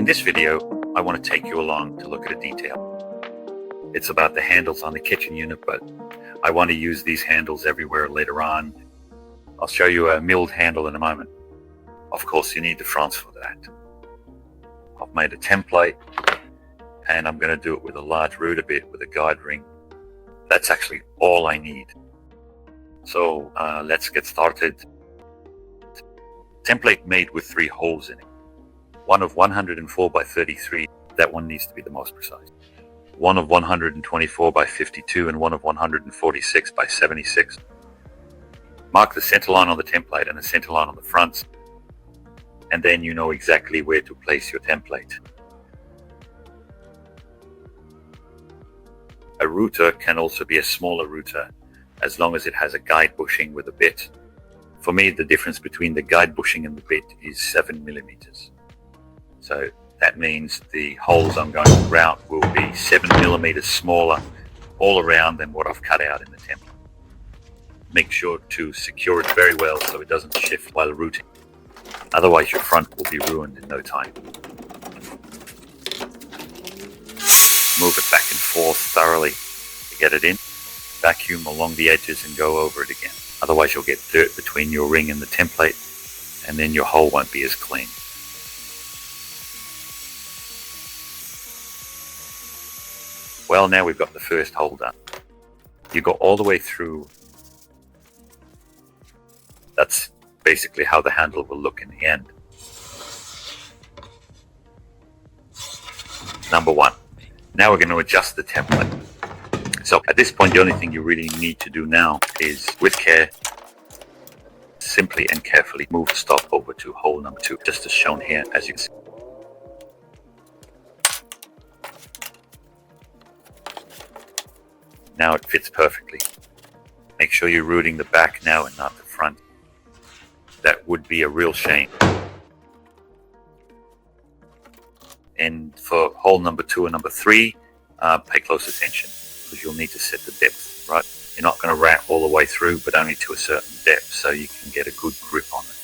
this video, I want to take you along to look at a detail. It's about the handles on the kitchen unit, but I want to use these handles everywhere later on. I'll show you a milled handle in a moment. Of course, you need the fronts for that. I've made a template, and I'm going to do it with a large router bit with a guide ring. That's actually all I need. So let's get started. Template made with 3 holes in it. One of 104 by 33, that one needs to be the most precise. One of 124 by 52 and one of 146 by 76. Mark the center line on the template and the center line on the fronts, and then you know exactly where to place your template. A router can also be a smaller router as long as it has a guide bushing with a bit. For me, the difference between the guide bushing and the bit is 7 millimeters. So that means the holes I'm going to route will be 7 millimeters smaller all around than what I've cut out in the template. Make sure to secure it very well so it doesn't shift while routing. Otherwise your front will be ruined in no time. Move it back and forth thoroughly to get it in. Vacuum along the edges and go over it again. Otherwise you'll get dirt between your ring and the template, and then your hole won't be as clean. Well, now we've got the first hole done. You go all the way through. That's basically how the handle will look in the end. Number 1. Now we're going to adjust the template. So at this point, the only thing you really need to do now is, with care, simply and carefully move the stop over to hole number 2, just as shown here, as you can see. Now it fits perfectly. Make sure you're routing the back now and not the front. That would be a real shame. And for hole number 2 and number 3, pay close attention, because you'll need to set the depth, right? You're not going to rat all the way through, but only to a certain depth, so you can get a good grip on it.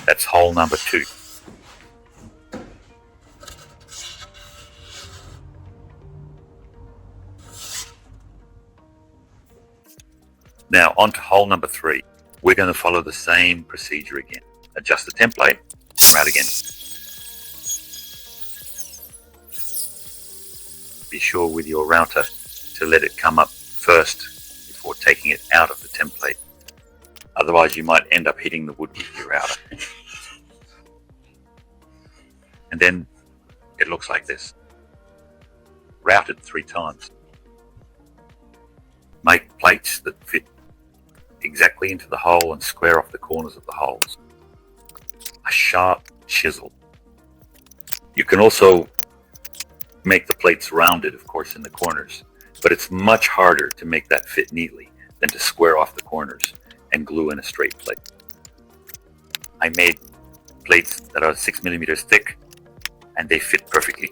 That's hole number 2. Now on to hole number 3. We're going to follow the same procedure again. Adjust the template and route again. Be sure with your router to let it come up first before taking it out of the template. Otherwise you might end up hitting the wood with your router. And then it looks like this. Route it 3 times. Make plates that fit exactly into the hole and square off the corners of the holes. A sharp chisel. You can also make the plates rounded, of course, in the corners, but it's much harder to make that fit neatly than to square off the corners and glue in a straight plate. I made plates that are 6 millimeters thick, and they fit perfectly.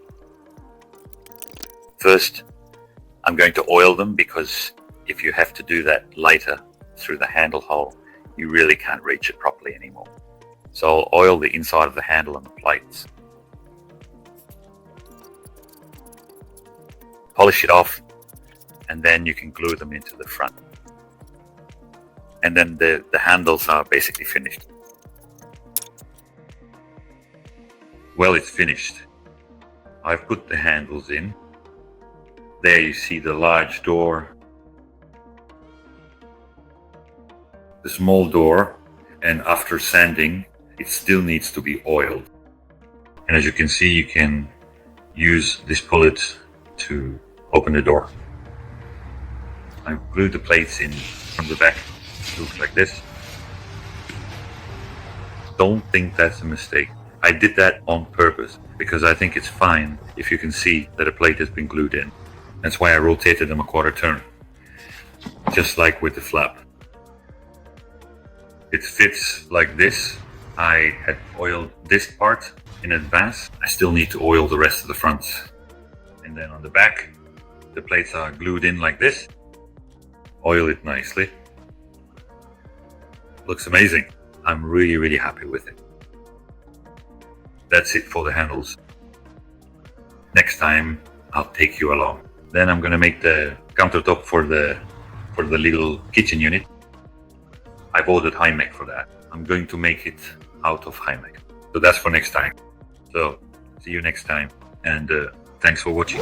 First, I'm going to oil them, because if you have to do that later through the handle hole, you really can't reach it properly anymore. So I'll oil the inside of the handle and the plates. Polish it off, and then you can glue them into the front. And then the handles are basically finished. Well, it's finished. I've put the handles in. There you see the large door, the small door, and after sanding it still needs to be oiled. And as you can see, you can use this pullet to open the door. I've glued the plates in from the back. It looks like this. Don't think that's a mistake. I did that on purpose because I think it's fine if you can see that a plate has been glued in. That's why I rotated them a 1/4 turn, just like with the flap. It fits like this. I had oiled this part in advance. I still need to oil the rest of the fronts. And then on the back, the plates are glued in like this. Oil it nicely. Looks amazing. I'm really happy with it. That's it for the handles. Next time I'll take you along. Then I'm gonna make the countertop for the little kitchen unit. I've ordered Hymek for that. I'm going to make it out of Hymek. So that's for next time. So see you next time, and thanks for watching.